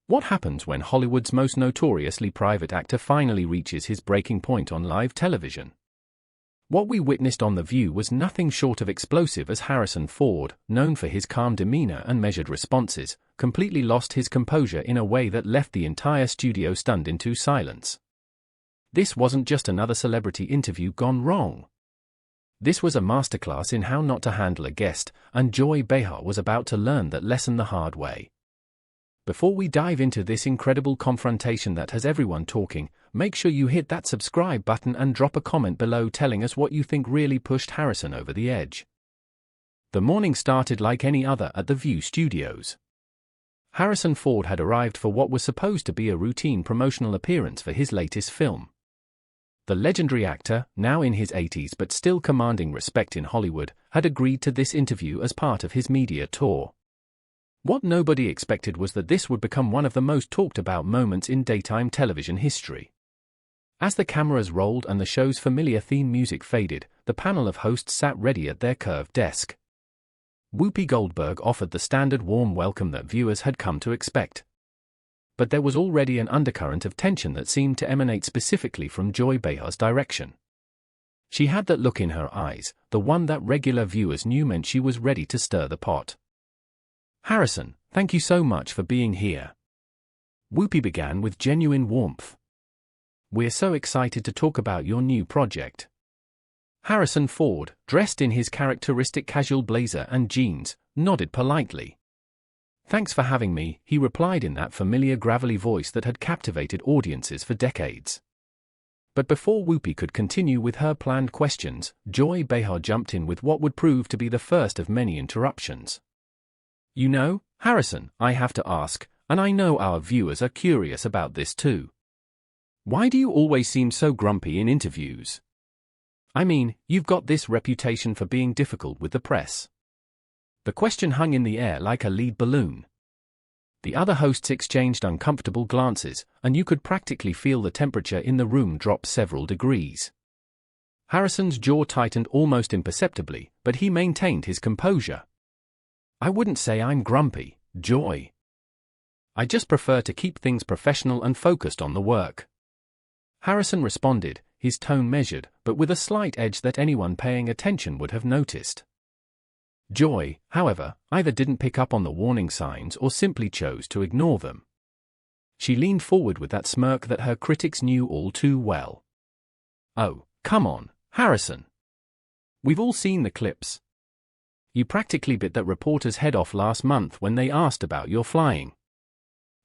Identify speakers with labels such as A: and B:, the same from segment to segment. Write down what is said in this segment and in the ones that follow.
A: What happens when Hollywood's most notoriously private actor finally reaches his breaking point on live television? What we witnessed on The View was nothing short of explosive as Harrison Ford, known for his calm demeanor and measured responses, completely lost his composure in a way that left the entire studio stunned into silence. This wasn't just another celebrity interview gone wrong. This was a masterclass in how not to handle a guest, and Joy Behar was about to learn that lesson the hard way. Before we dive into this incredible confrontation that has everyone talking, make sure you hit that subscribe button and drop a comment below telling us what you think really pushed Harrison over the edge. The morning started like any other at the View studios. Harrison Ford had arrived for what was supposed to be a routine promotional appearance for his latest film. The legendary actor, now in his 80s but still commanding respect in Hollywood, had agreed to this interview as part of his media tour. What nobody expected was that this would become one of the most talked about moments in daytime television history. As the cameras rolled and the show's familiar theme music faded, the panel of hosts sat ready at their curved desk. Whoopi Goldberg offered the standard warm welcome that viewers had come to expect. But there was already an undercurrent of tension that seemed to emanate specifically from Joy Behar's direction. She had that look in her eyes, the one that regular viewers knew meant she was ready to stir the pot. "Harrison, thank you so much for being here." Whoopi began with genuine warmth. "We're so excited to talk about your new project." Harrison Ford, dressed in his characteristic casual blazer and jeans, nodded politely. "Thanks for having me," he replied in that familiar gravelly voice that had captivated audiences for decades. But before Whoopi could continue with her planned questions, Joy Behar jumped in with what would prove to be the first of many interruptions. "You know, Harrison, I have to ask, and I know our viewers are curious about this too. Why do you always seem so grumpy in interviews? I mean, you've got this reputation for being difficult with the press." The question hung in the air like a lead balloon. The other hosts exchanged uncomfortable glances, and you could practically feel the temperature in the room drop several degrees. Harrison's jaw tightened almost imperceptibly, but he maintained his composure. "I wouldn't say I'm grumpy, Joy. I just prefer to keep things professional and focused on the work." Harrison responded, his tone measured, but with a slight edge that anyone paying attention would have noticed. Joy, however, either didn't pick up on the warning signs or simply chose to ignore them. She leaned forward with that smirk that her critics knew all too well. "Oh, come on, Harrison. We've all seen the clips. You practically bit that reporter's head off last month when they asked about your flying.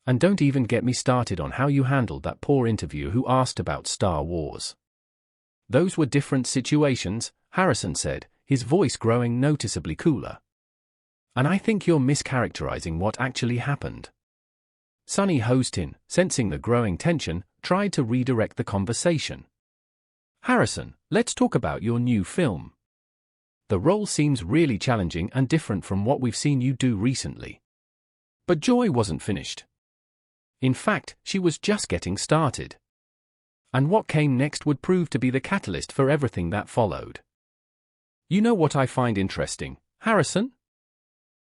A: And don't even get me started on how you handled that poor interviewer who asked about Star Wars." "Those were different situations," Harrison said, his voice growing noticeably cooler. "And I think you're mischaracterizing what actually happened." Sonny Hostin, sensing the growing tension, tried to redirect the conversation. "Harrison, let's talk about your new film. The role seems really challenging and different from what we've seen you do recently." But Joy wasn't finished. In fact, she was just getting started. And what came next would prove to be the catalyst for everything that followed. "You know what I find interesting, Harrison?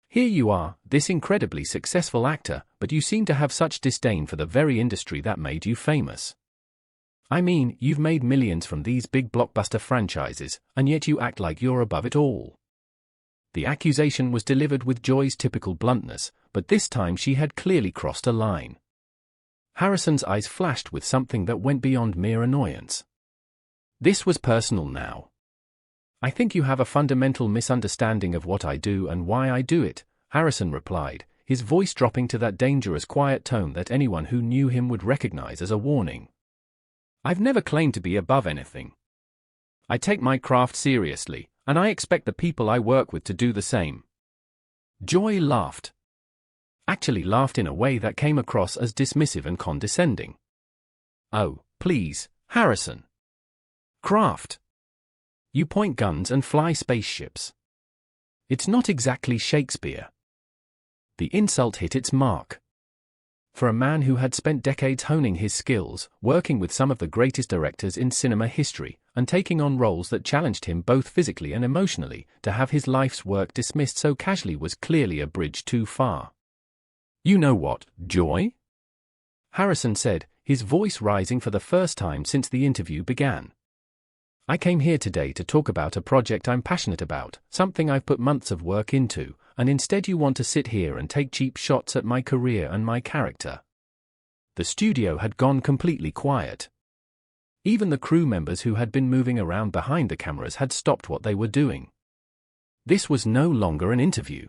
A: Here you are, this incredibly successful actor, but you seem to have such disdain for the very industry that made you famous. I mean, you've made millions from these big blockbuster franchises, and yet you act like you're above it all." The accusation was delivered with Joy's typical bluntness, but this time she had clearly crossed a line. Harrison's eyes flashed with something that went beyond mere annoyance. This was personal now. "I think you have a fundamental misunderstanding of what I do and why I do it," Harrison replied, his voice dropping to that dangerous quiet tone that anyone who knew him would recognize as a warning. "I've never claimed to be above anything. I take my craft seriously, and I expect the people I work with to do the same." Joy laughed. Actually laughed in a way that came across as dismissive and condescending. "Oh, please, Harrison. Craft. You point guns and fly spaceships. It's not exactly Shakespeare." The insult hit its mark. For a man who had spent decades honing his skills, working with some of the greatest directors in cinema history, and taking on roles that challenged him both physically and emotionally, to have his life's work dismissed so casually was clearly a bridge too far. "You know what, Joy? Harrison said, his voice rising for the first time since the interview began. I came here today to talk about a project I'm passionate about, something I've put months of work into, and instead you want to sit here and take cheap shots at my career and my character. The studio had gone completely quiet. Even the crew members who had been moving around behind the cameras had stopped what they were doing. This was no longer an interview.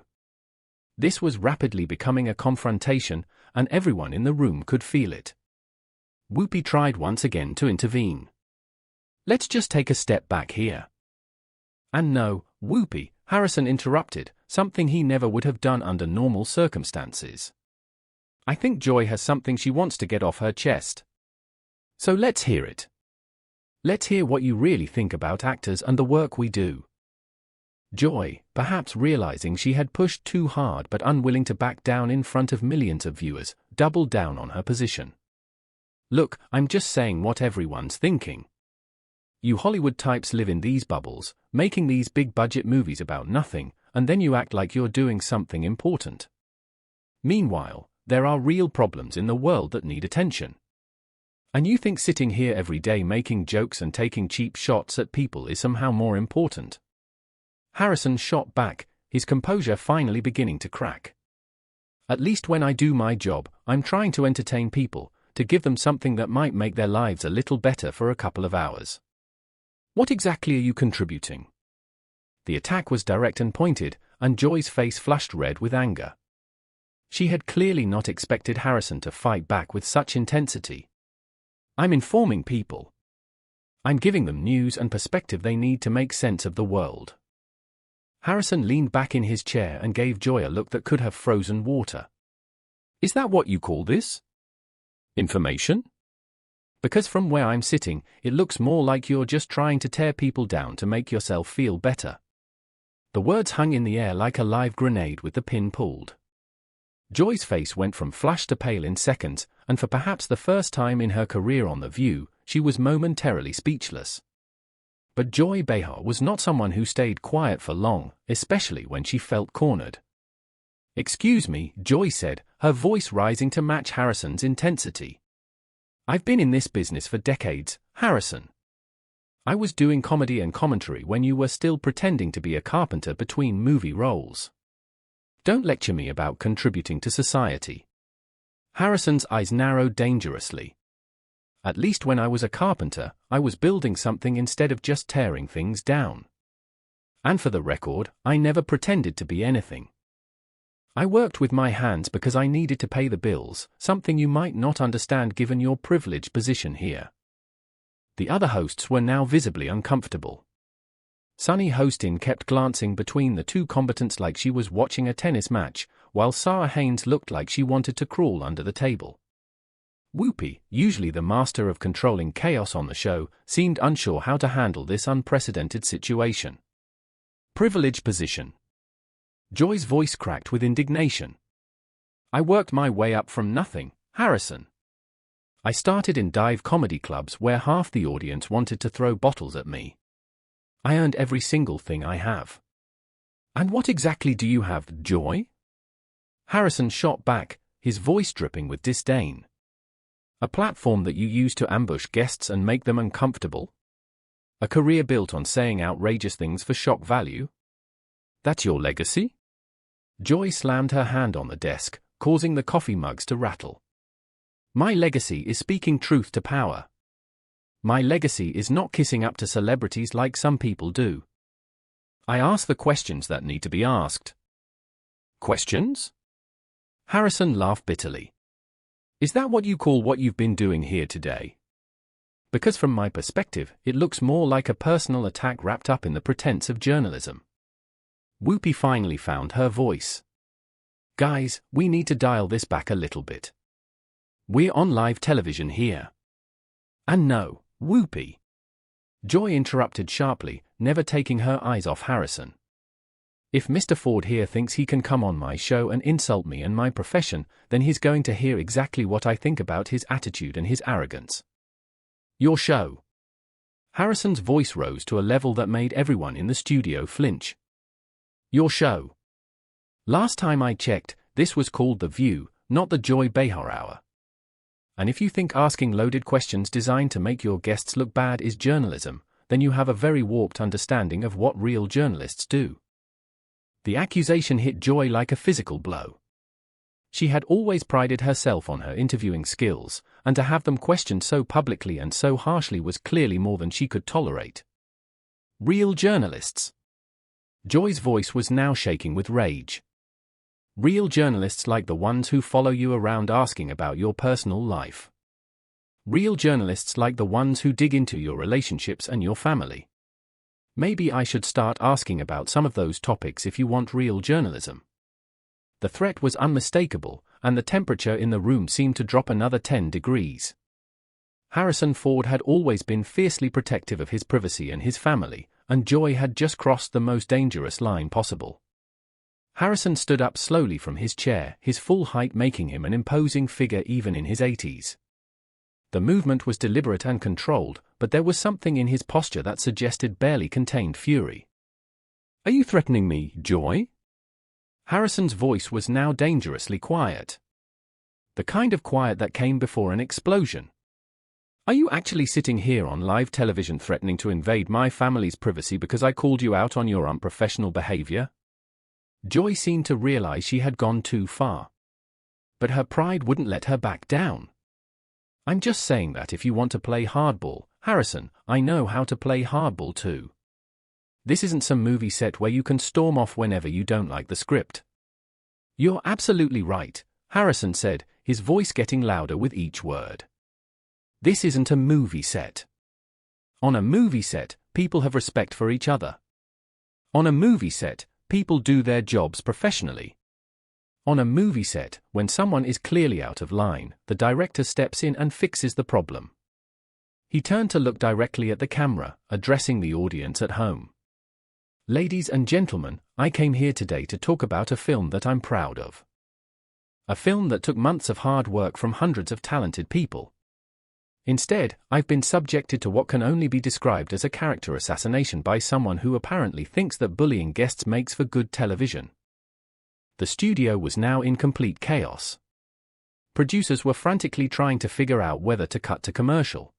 A: This was rapidly becoming a confrontation, and everyone in the room could feel it. Whoopi tried once again to intervene. Let's just take a step back here. And no, Whoopi, Harrison interrupted, something he never would have done under normal circumstances. I think Joy has something she wants to get off her chest. So let's hear it. Let's hear what you really think about actors and the work we do. Joy, perhaps realizing she had pushed too hard but unwilling to back down in front of millions of viewers, doubled down on her position. Look, I'm just saying what everyone's thinking. You Hollywood types live in these bubbles, making these big-budget movies about nothing, and then you act like you're doing something important. Meanwhile, there are real problems in the world that need attention. And you think sitting here every day making jokes and taking cheap shots at people is somehow more important? Harrison shot back, his composure finally beginning to crack. At least when I do my job, I'm trying to entertain people, to give them something that might make their lives a little better for a couple of hours. What exactly are you contributing? The attack was direct and pointed, and Joy's face flushed red with anger. She had clearly not expected Harrison to fight back with such intensity. I'm informing people. I'm giving them news and perspective they need to make sense of the world. Harrison leaned back in his chair and gave Joy a look that could have frozen water. Is that what you call this? Information? Because from where I'm sitting, it looks more like you're just trying to tear people down to make yourself feel better. The words hung in the air like a live grenade with the pin pulled. Joy's face went from flushed to pale in seconds, and for perhaps the first time in her career on The View, she was momentarily speechless. But Joy Behar was not someone who stayed quiet for long, especially when she felt cornered. Excuse me, Joy said, her voice rising to match Harrison's intensity. I've been in this business for decades, Harrison. I was doing comedy and commentary when you were still pretending to be a carpenter between movie roles. Don't lecture me about contributing to society. Harrison's eyes narrowed dangerously. At least when I was a carpenter, I was building something instead of just tearing things down. And for the record, I never pretended to be anything. I worked with my hands because I needed to pay the bills, something you might not understand given your privileged position here. The other hosts were now visibly uncomfortable. Sunny Hostin kept glancing between the two combatants like she was watching a tennis match, while Sarah Haynes looked like she wanted to crawl under the table. Whoopi, usually the master of controlling chaos on the show, seemed unsure how to handle this unprecedented situation. Privileged position. Joy's voice cracked with indignation. I worked my way up from nothing, Harrison. I started in dive comedy clubs where half the audience wanted to throw bottles at me. I earned every single thing I have. And what exactly do you have, Joy? Harrison shot back, his voice dripping with disdain. A platform that you use to ambush guests and make them uncomfortable? A career built on saying outrageous things for shock value? That's your legacy? Joy slammed her hand on the desk, causing the coffee mugs to rattle. My legacy is speaking truth to power. My legacy is not kissing up to celebrities like some people do. I ask the questions that need to be asked. Questions? Harrison laughed bitterly. Is that what you call what you've been doing here today? Because from my perspective, it looks more like a personal attack wrapped up in the pretense of journalism. Whoopi finally found her voice. Guys, we need to dial this back a little bit. We're on live television here. And no, Whoopi. Joy interrupted sharply, never taking her eyes off Harrison. If Mr. Ford here thinks he can come on my show and insult me and my profession, then he's going to hear exactly what I think about his attitude and his arrogance. Your show. Harrison's voice rose to a level that made everyone in the studio flinch. Your show. Last time I checked, this was called The View, not the Joy Behar Hour. And if you think asking loaded questions designed to make your guests look bad is journalism, then you have a very warped understanding of what real journalists do. The accusation hit Joy like a physical blow. She had always prided herself on her interviewing skills, and to have them questioned so publicly and so harshly was clearly more than she could tolerate. Real journalists. Joy's voice was now shaking with rage. Real journalists like the ones who follow you around asking about your personal life. Real journalists like the ones who dig into your relationships and your family. Maybe I should start asking about some of those topics if you want real journalism. The threat was unmistakable, and the temperature in the room seemed to drop another 10 degrees. Harrison Ford had always been fiercely protective of his privacy and his family, and Joy had just crossed the most dangerous line possible. Harrison stood up slowly from his chair, his full height making him an imposing figure even in his 80s. The movement was deliberate and controlled, but there was something in his posture that suggested barely contained fury. "Are you threatening me, Joy?" Harrison's voice was now dangerously quiet. The kind of quiet that came before an explosion. "Are you actually sitting here on live television threatening to invade my family's privacy because I called you out on your unprofessional behavior?" Joy seemed to realize she had gone too far. But her pride wouldn't let her back down. "I'm just saying that if you want to play hardball, Harrison, I know how to play hardball too. This isn't some movie set where you can storm off whenever you don't like the script." "You're absolutely right," Harrison said, his voice getting louder with each word. "This isn't a movie set. On a movie set, people have respect for each other. On a movie set, people do their jobs professionally. On a movie set, when someone is clearly out of line, the director steps in and fixes the problem." He turned to look directly at the camera, addressing the audience at home. "Ladies and gentlemen, I came here today to talk about a film that I'm proud of. A film that took months of hard work from hundreds of talented people. Instead, I've been subjected to what can only be described as a character assassination by someone who apparently thinks that bullying guests makes for good television." The studio was now in complete chaos. Producers were frantically trying to figure out whether to cut to commercial.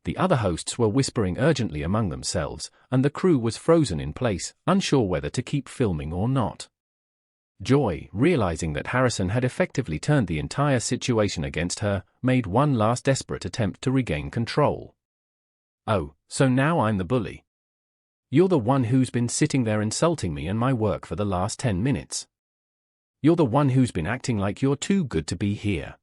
A: The other hosts were whispering urgently among themselves, and the crew was frozen in place, unsure whether to keep filming or not. Joy, realizing that Harrison had effectively turned the entire situation against her, made one last desperate attempt to regain control. "Oh, so now I'm the bully. You're the one who's been sitting there insulting me and my work for the last 10 minutes. You're the one who's been acting like you're too good to be here."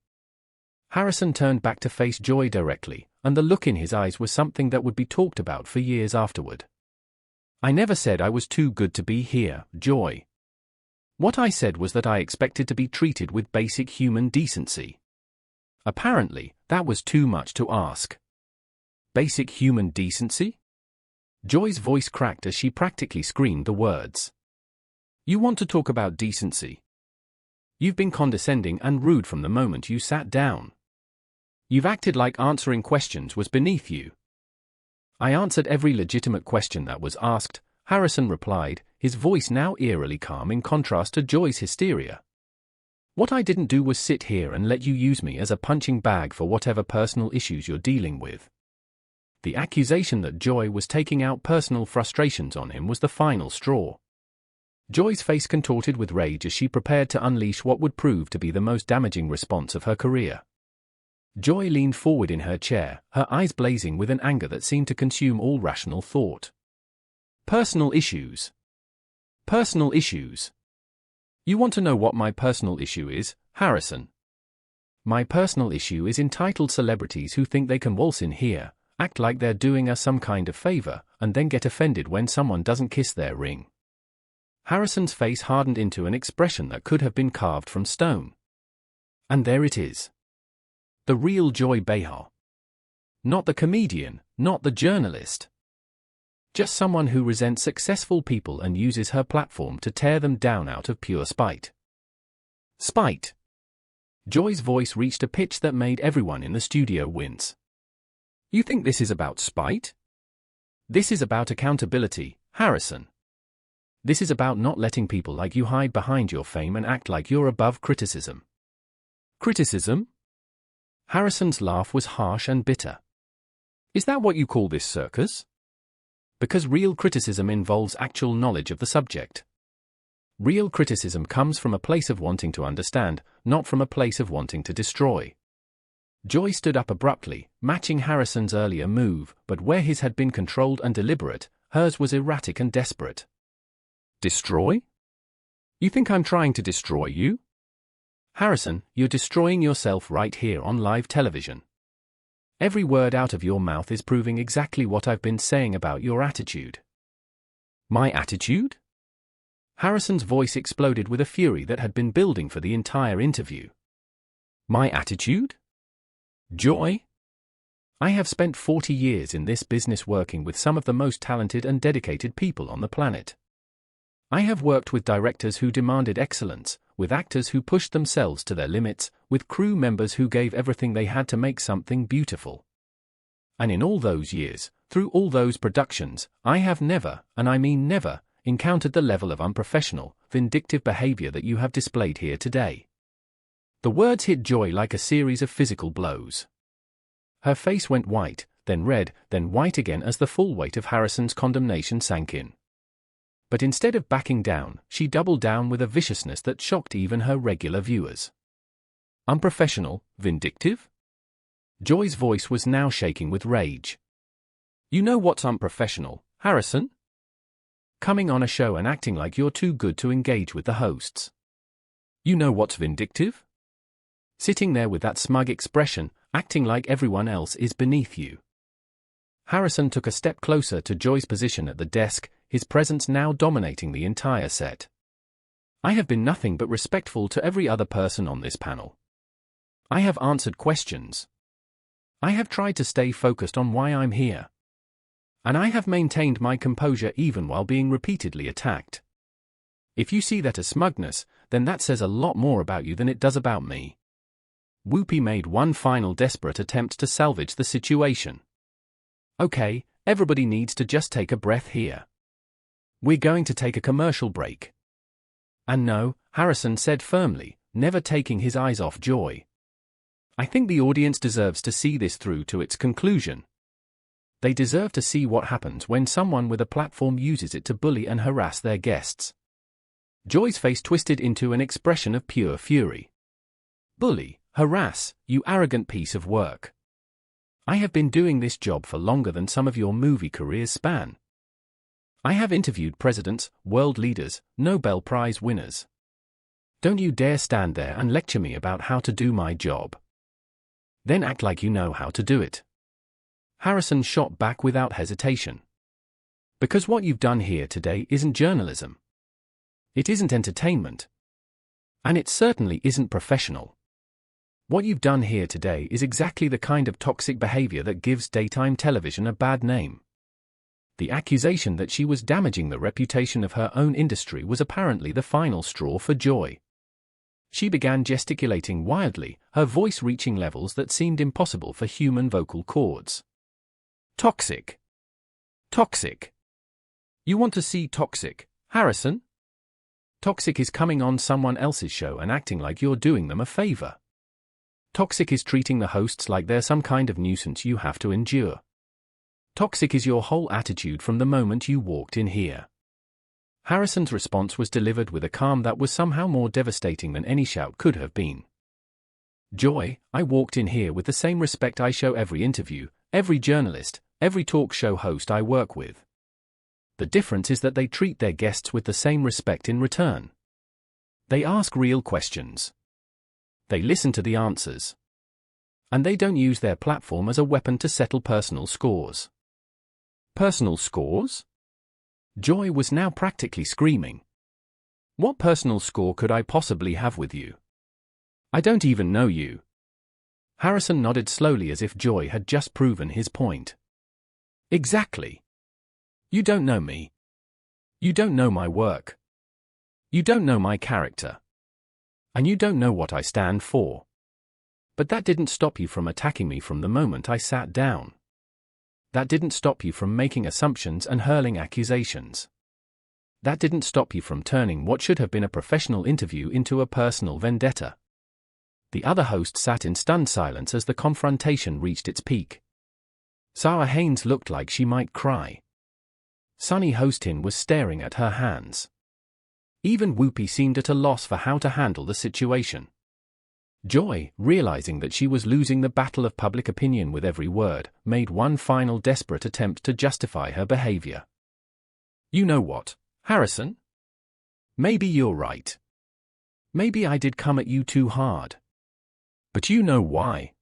A: Harrison turned back to face Joy directly, and the look in his eyes was something that would be talked about for years afterward. "I never said I was too good to be here, Joy. What I said was that I expected to be treated with basic human decency. Apparently, that was too much to ask." "Basic human decency?" Joy's voice cracked as she practically screamed the words. "You want to talk about decency? You've been condescending and rude from the moment you sat down. You've acted like answering questions was beneath you." "I answered every legitimate question that was asked," Harrison replied, his voice now eerily calm in contrast to Joy's hysteria. "What I didn't do was sit here and let you use me as a punching bag for whatever personal issues you're dealing with." The accusation that Joy was taking out personal frustrations on him was the final straw. Joy's face contorted with rage as she prepared to unleash what would prove to be the most damaging response of her career. Joy leaned forward in her chair, her eyes blazing with an anger that seemed to consume all rational thought. "Personal issues. Personal issues. You want to know what my personal issue is, Harrison? My personal issue is entitled celebrities who think they can waltz in here, act like they're doing us some kind of favor, and then get offended when someone doesn't kiss their ring." Harrison's face hardened into an expression that could have been carved from stone. And there it is. The real Joy Behar. Not the comedian, not the journalist. Just someone who resents successful people and uses her platform to tear them down out of pure spite. Spite. Joy's voice reached a pitch that made everyone in the studio wince. "You think this is about spite? This is about accountability, Harrison. This is about not letting people like you hide behind your fame and act like you're above criticism." "Criticism?" Harrison's laugh was harsh and bitter. Is that what you call this circus? Because real criticism involves actual knowledge of the subject. Real criticism comes from a place of wanting to understand, not from a place of wanting to destroy. Joy stood up abruptly, matching Harrison's earlier move, but where his had been controlled and deliberate, hers was erratic and desperate. Destroy? You think I'm trying to destroy you? Harrison, you're destroying yourself right here on live television. Every word out of your mouth is proving exactly what I've been saying about your attitude. My attitude? Harrison's voice exploded with a fury that had been building for the entire interview. My attitude? Joy? I have spent 40 years in this business working with some of the most talented and dedicated people on the planet. I have worked with directors who demanded excellence, with actors who pushed themselves to their limits, with crew members who gave everything they had to make something beautiful. And in all those years, through all those productions, I have never, and I mean never, encountered the level of unprofessional, vindictive behavior that you have displayed here today. The words hit Joy like a series of physical blows. Her face went white, then red, then white again as the full weight of Harrison's condemnation sank in. But instead of backing down, she doubled down with a viciousness that shocked even her regular viewers. Unprofessional, vindictive? Joy's voice was now shaking with rage. You know what's unprofessional, Harrison? Coming on a show and acting like you're too good to engage with the hosts. You know what's vindictive? Sitting there with that smug expression, acting like everyone else is beneath you. Harrison took a step closer to Joy's position at the desk, his presence now dominating the entire set. I have been nothing but respectful to every other person on this panel. I have answered questions. I have tried to stay focused on why I'm here. And I have maintained my composure even while being repeatedly attacked. If you see that as smugness, then that says a lot more about you than it does about me. Whoopi made one final desperate attempt to salvage the situation. Okay, everybody needs to just take a breath here. We're going to take a commercial break. And no, Harrison said firmly, never taking his eyes off Joy. I think the audience deserves to see this through to its conclusion. They deserve to see what happens when someone with a platform uses it to bully and harass their guests. Joy's face twisted into an expression of pure fury. Bully, harass, you arrogant piece of work. I have been doing this job for longer than some of your movie careers span. I have interviewed presidents, world leaders, Nobel Prize winners. Don't you dare stand there and lecture me about how to do my job. Then act like you know how to do it. Harrison shot back without hesitation. Because what you've done here today isn't journalism. It isn't entertainment. And it certainly isn't professional. What you've done here today is exactly the kind of toxic behavior that gives daytime television a bad name. The accusation that she was damaging the reputation of her own industry was apparently the final straw for Joy. She began gesticulating wildly, her voice reaching levels that seemed impossible for human vocal cords. Toxic. Toxic. You want to see toxic, Harrison? Toxic is coming on someone else's show and acting like you're doing them a favor. Toxic is treating the hosts like they're some kind of nuisance you have to endure. Toxic is your whole attitude from the moment you walked in here. Harrison's response was delivered with a calm that was somehow more devastating than any shout could have been. Joy, I walked in here with the same respect I show every interview, every journalist, every talk show host I work with. The difference is that they treat their guests with the same respect in return. They ask real questions. They listen to the answers. And they don't use their platform as a weapon to settle personal scores. Personal scores? Joy was now practically screaming. What personal score could I possibly have with you? I don't even know you. Harrison nodded slowly as if Joy had just proven his point. Exactly. You don't know me. You don't know my work. You don't know my character. And you don't know what I stand for. But that didn't stop you from attacking me from the moment I sat down. That didn't stop you from making assumptions and hurling accusations. That didn't stop you from turning what should have been a professional interview into a personal vendetta. The other host sat in stunned silence as the confrontation reached its peak. Sarah Haynes looked like she might cry. Sunny Hostin was staring at her hands. Even Whoopi seemed at a loss for how to handle the situation. Joy, realizing that she was losing the battle of public opinion with every word, made one final desperate attempt to justify her behavior. "You know what, Harrison? Maybe you're right. Maybe I did come at you too hard. But you know why?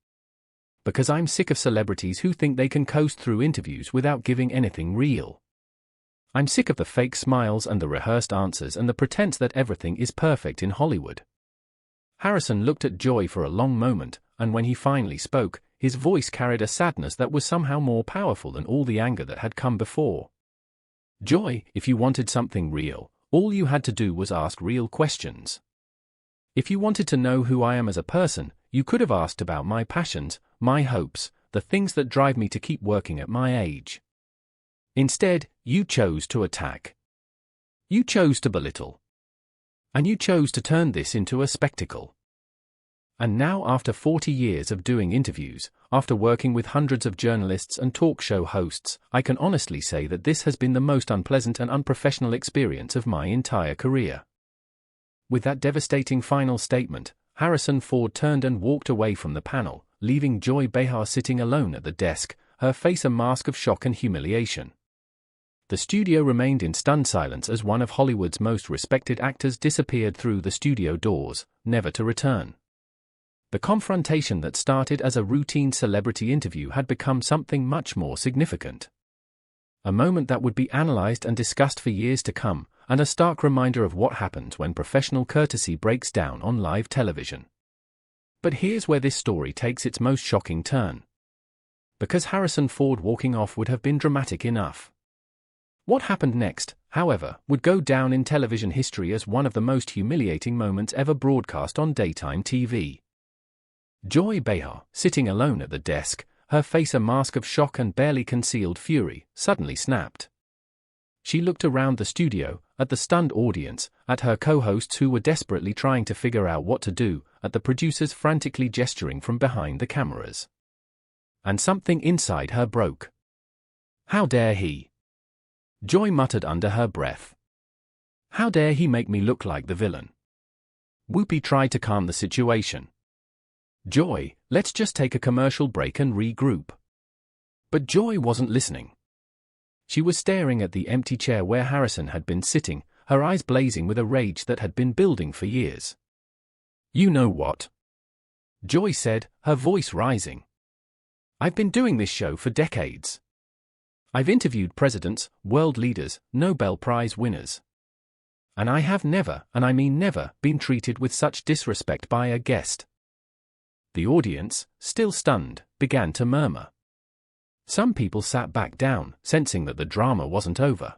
A: Because I'm sick of celebrities who think they can coast through interviews without giving anything real. I'm sick of the fake smiles and the rehearsed answers and the pretense that everything is perfect in Hollywood." Harrison looked at Joy for a long moment, and when he finally spoke, his voice carried a sadness that was somehow more powerful than all the anger that had come before. "Joy, if you wanted something real, all you had to do was ask real questions. If you wanted to know who I am as a person, you could have asked about my passions, my hopes, the things that drive me to keep working at my age. Instead, you chose to attack. You chose to belittle. And you chose to turn this into a spectacle. And now, after 40 years of doing interviews, after working with hundreds of journalists and talk show hosts, I can honestly say that this has been the most unpleasant and unprofessional experience of my entire career." With that devastating final statement, Harrison Ford turned and walked away from the panel, leaving Joy Behar sitting alone at the desk, her face a mask of shock and humiliation. The studio remained in stunned silence as one of Hollywood's most respected actors disappeared through the studio doors, never to return. The confrontation that started as a routine celebrity interview had become something much more significant. A moment that would be analyzed and discussed for years to come, and a stark reminder of what happens when professional courtesy breaks down on live television. But here's where this story takes its most shocking turn. Because Harrison Ford walking off would have been dramatic enough. What happened next, however, would go down in television history as one of the most humiliating moments ever broadcast on daytime TV. Joy Behar, sitting alone at the desk, her face a mask of shock and barely concealed fury, suddenly snapped. She looked around the studio, at the stunned audience, at her co-hosts who were desperately trying to figure out what to do, at the producers frantically gesturing from behind the cameras. And something inside her broke. "How dare he?" Joy muttered under her breath. "How dare he make me look like the villain?" Whoopi tried to calm the situation. "Joy, let's just take a commercial break and regroup." But Joy wasn't listening. She was staring at the empty chair where Harrison had been sitting, her eyes blazing with a rage that had been building for years. "You know what?" Joy said, her voice rising. "I've been doing this show for decades. I've interviewed presidents, world leaders, Nobel Prize winners. And I have never, and I mean never, been treated with such disrespect by a guest." The audience, still stunned, began to murmur. Some people sat back down, sensing that the drama wasn't over.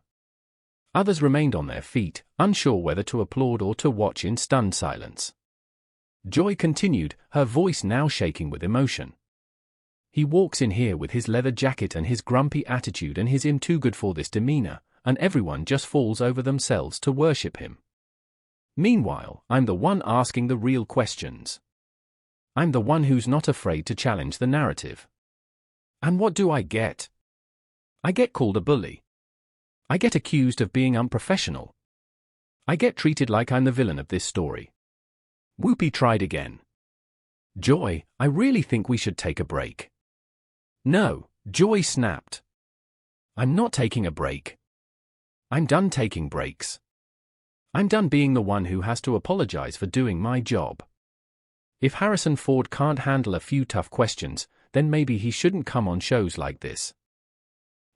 A: Others remained on their feet, unsure whether to applaud or to watch in stunned silence. Joy continued, her voice now shaking with emotion. "He walks in here with his leather jacket and his grumpy attitude and his "I'm too good for this" demeanor, and everyone just falls over themselves to worship him. Meanwhile, I'm the one asking the real questions. I'm the one who's not afraid to challenge the narrative. And what do I get? I get called a bully. I get accused of being unprofessional. I get treated like I'm the villain of this story." Whoopi tried again. "Joy, I really think we should take a break." "No," Joy snapped. "I'm not taking a break. I'm done taking breaks. I'm done being the one who has to apologize for doing my job. If Harrison Ford can't handle a few tough questions, then maybe he shouldn't come on shows like this.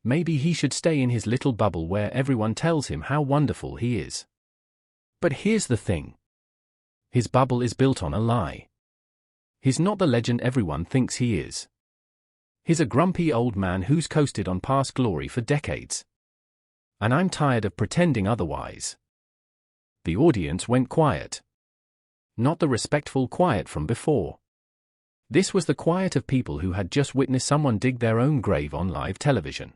A: Maybe he should stay in his little bubble where everyone tells him how wonderful he is. But here's the thing. His bubble is built on a lie. He's not the legend everyone thinks he is. He's a grumpy old man who's coasted on past glory for decades. And I'm tired of pretending otherwise." The audience went quiet. Not the respectful quiet from before. This was the quiet of people who had just witnessed someone dig their own grave on live television.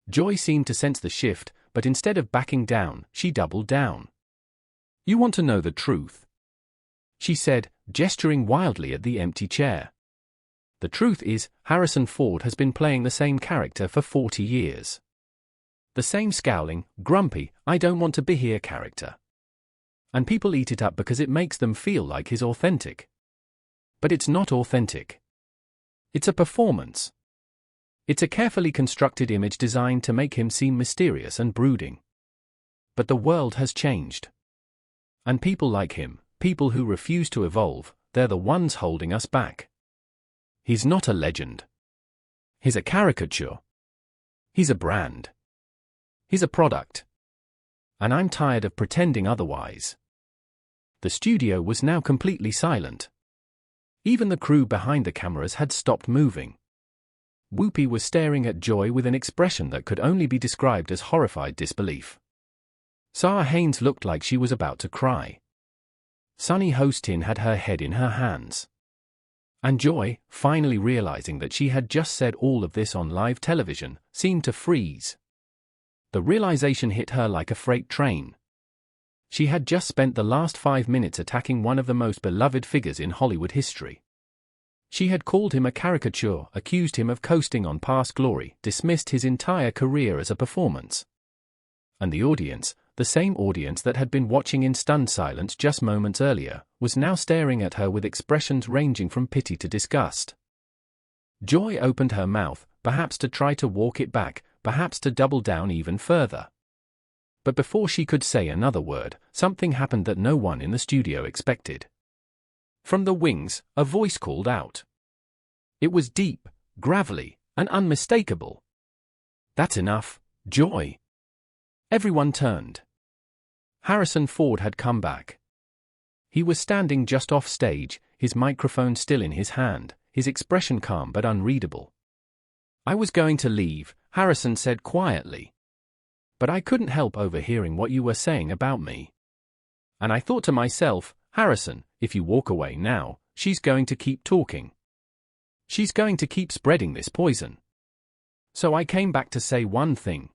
A: Joy seemed to sense the shift, but instead of backing down, she doubled down. "You want to know the truth?" she said, gesturing wildly at the empty chair. The truth is, Harrison Ford has been playing the same character for 40 years. The same scowling, grumpy, I don't want to be here character. And people eat it up because it makes them feel like he's authentic. But it's not authentic. It's a performance. It's a carefully constructed image designed to make him seem mysterious and brooding. But the world has changed. And people like him, people who refuse to evolve, they're the ones holding us back. He's not a legend. He's a caricature. He's a brand. He's a product. And I'm tired of pretending otherwise. The studio was now completely silent. Even the crew behind the cameras had stopped moving. Whoopi was staring at Joy with an expression that could only be described as horrified disbelief. Sarah Haynes looked like she was about to cry. Sunny Hostin had her head in her hands. And Joy, finally realizing that she had just said all of this on live television, seemed to freeze. The realization hit her like a freight train. She had just spent the last 5 minutes attacking one of the most beloved figures in Hollywood history. She had called him a caricature, accused him of coasting on past glory, dismissed his entire career as a performance. And the audience, the same audience that had been watching in stunned silence just moments earlier, was now staring at her with expressions ranging from pity to disgust. Joy opened her mouth, perhaps to try to walk it back, perhaps to double down even further. But before she could say another word, something happened that no one in the studio expected. From the wings, a voice called out. It was deep, gravelly, and unmistakable. That's enough, Joy. Everyone turned. Harrison Ford had come back. He was standing just off stage, his microphone still in his hand, his expression calm but unreadable. I was going to leave, Harrison said quietly. But I couldn't help overhearing what you were saying about me. And I thought to myself, Harrison, if you walk away now, she's going to keep talking. She's going to keep spreading this poison. So I came back to say one thing.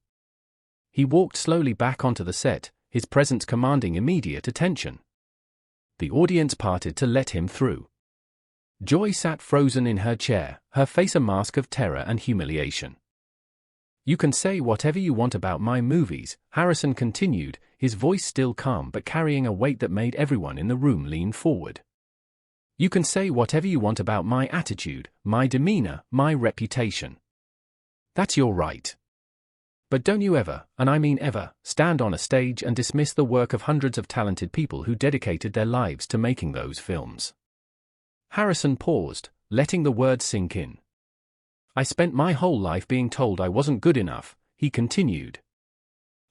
A: He walked slowly back onto the set, his presence commanding immediate attention. The audience parted to let him through. Joy sat frozen in her chair, her face a mask of terror and humiliation. You can say whatever you want about my movies, Harrison continued, his voice still calm but carrying a weight that made everyone in the room lean forward. You can say whatever you want about my attitude, my demeanor, my reputation. That's your right. But don't you ever, and I mean ever, stand on a stage and dismiss the work of hundreds of talented people who dedicated their lives to making those films. Harrison paused, letting the words sink in. I spent my whole life being told I wasn't good enough, he continued.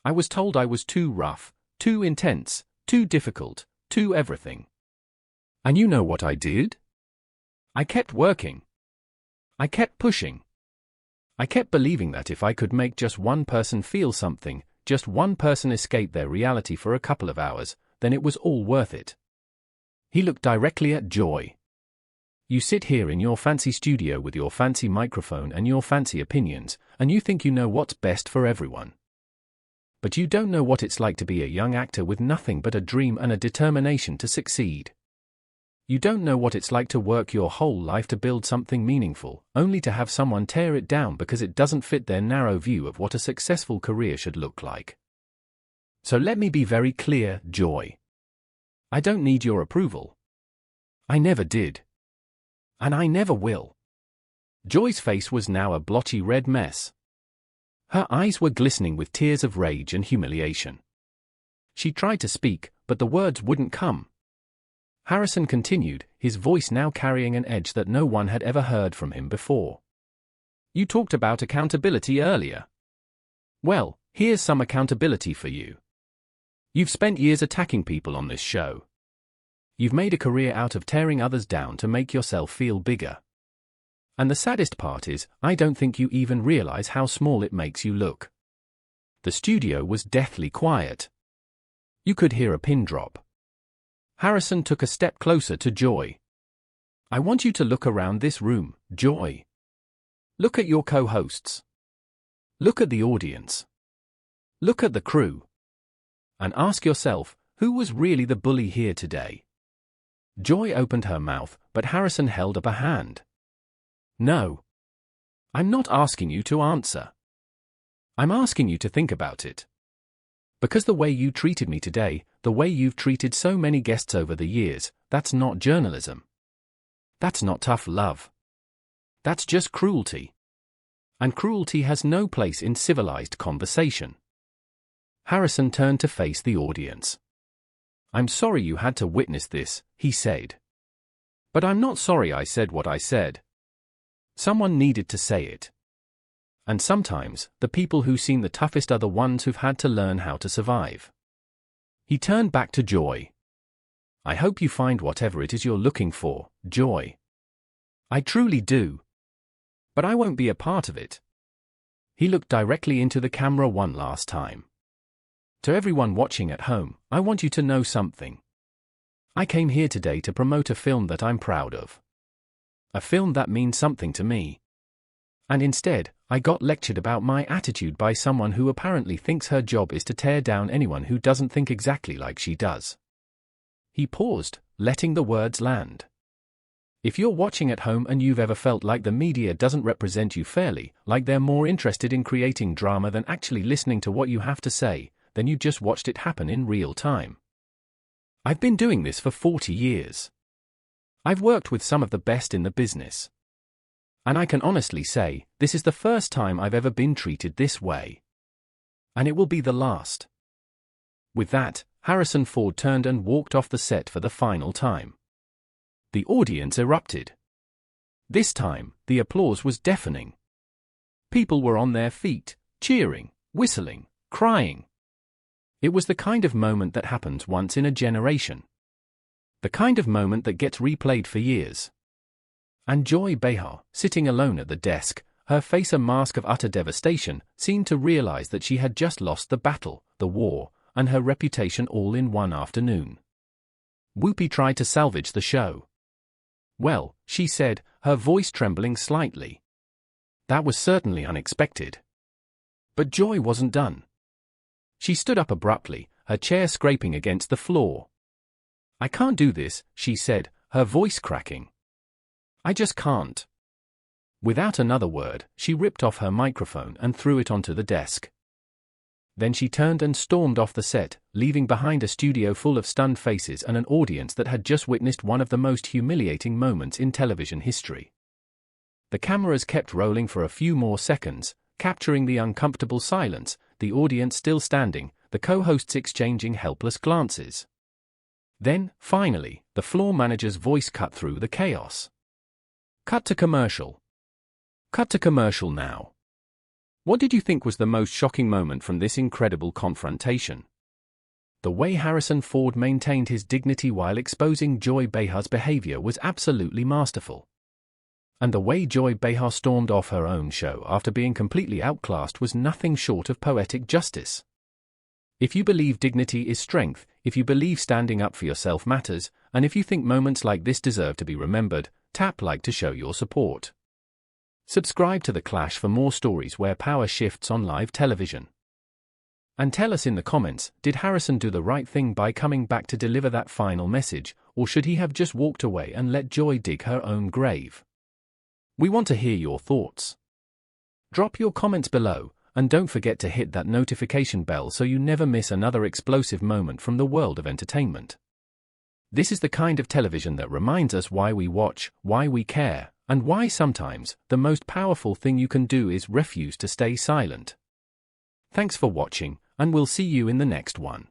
A: I was told I was too rough, too intense, too difficult, too everything. And you know what I did? I kept working. I kept pushing. I kept believing that if I could make just one person feel something, just one person escape their reality for a couple of hours, then it was all worth it. He looked directly at Joy. You sit here in your fancy studio with your fancy microphone and your fancy opinions, and you think you know what's best for everyone. But you don't know what it's like to be a young actor with nothing but a dream and a determination to succeed. You don't know what it's like to work your whole life to build something meaningful, only to have someone tear it down because it doesn't fit their narrow view of what a successful career should look like. So let me be very clear, Joy. I don't need your approval. I never did. And I never will. Joy's face was now a blotchy red mess. Her eyes were glistening with tears of rage and humiliation. She tried to speak, but the words wouldn't come. Harrison continued, his voice now carrying an edge that no one had ever heard from him before. You talked about accountability earlier. Well, here's some accountability for you. You've spent years attacking people on this show. You've made a career out of tearing others down to make yourself feel bigger. And the saddest part is, I don't think you even realize how small it makes you look. The studio was deathly quiet. You could hear a pin drop. Harrison took a step closer to Joy. I want you to look around this room, Joy. Look at your co-hosts. Look at the audience. Look at the crew. And ask yourself, who was really the bully here today? Joy opened her mouth, but Harrison held up a hand. No. I'm not asking you to answer. I'm asking you to think about it. Because the way you treated me today, the way you've treated so many guests over the years, that's not journalism. That's not tough love. That's just cruelty. And cruelty has no place in civilized conversation. Harrison turned to face the audience. I'm sorry you had to witness this, he said. But I'm not sorry I said what I said. Someone needed to say it. And sometimes, the people who seem the toughest are the ones who've had to learn how to survive. He turned back to Joy. I hope you find whatever it is you're looking for, Joy. I truly do. But I won't be a part of it. He looked directly into the camera one last time. To everyone watching at home, I want you to know something. I came here today to promote a film that I'm proud of. A film that means something to me. And instead, I got lectured about my attitude by someone who apparently thinks her job is to tear down anyone who doesn't think exactly like she does. He paused, letting the words land. If you're watching at home and you've ever felt like the media doesn't represent you fairly, like they're more interested in creating drama than actually listening to what you have to say, then you just watched it happen in real time. I've been doing this for 40 years. I've worked with some of the best in the business. And I can honestly say, this is the first time I've ever been treated this way. And it will be the last. With that, Harrison Ford turned and walked off the set for the final time. The audience erupted. This time, the applause was deafening. People were on their feet, cheering, whistling, crying. It was the kind of moment that happens once in a generation. The kind of moment that gets replayed for years. And Joy Behar, sitting alone at the desk, her face a mask of utter devastation, seemed to realize that she had just lost the battle, the war, and her reputation all in one afternoon. Whoopi tried to salvage the show. Well, she said, her voice trembling slightly. That was certainly unexpected. But Joy wasn't done. She stood up abruptly, her chair scraping against the floor. I can't do this, she said, her voice cracking. I just can't. Without another word, she ripped off her microphone and threw it onto the desk. Then she turned and stormed off the set, leaving behind a studio full of stunned faces and an audience that had just witnessed one of the most humiliating moments in television history. The cameras kept rolling for a few more seconds, capturing the uncomfortable silence, the audience still standing, the co-hosts exchanging helpless glances. Then, finally, the floor manager's voice cut through the chaos. Cut to commercial. Cut to commercial now. What did you think was the most shocking moment from this incredible confrontation? The way Harrison Ford maintained his dignity while exposing Joy Behar's behavior was absolutely masterful. And the way Joy Behar stormed off her own show after being completely outclassed was nothing short of poetic justice. If you believe dignity is strength, if you believe standing up for yourself matters, and if you think moments like this deserve to be remembered, tap like to show your support. Subscribe to The Clash for more stories where power shifts on live television. And tell us in the comments, did Harrison do the right thing by coming back to deliver that final message, or should he have just walked away and let Joy dig her own grave? We want to hear your thoughts. Drop your comments below, and don't forget to hit that notification bell so you never miss another explosive moment from the world of entertainment. This is the kind of television that reminds us why we watch, why we care, and why sometimes the most powerful thing you can do is refuse to stay silent. Thanks for watching, and we'll see you in the next one.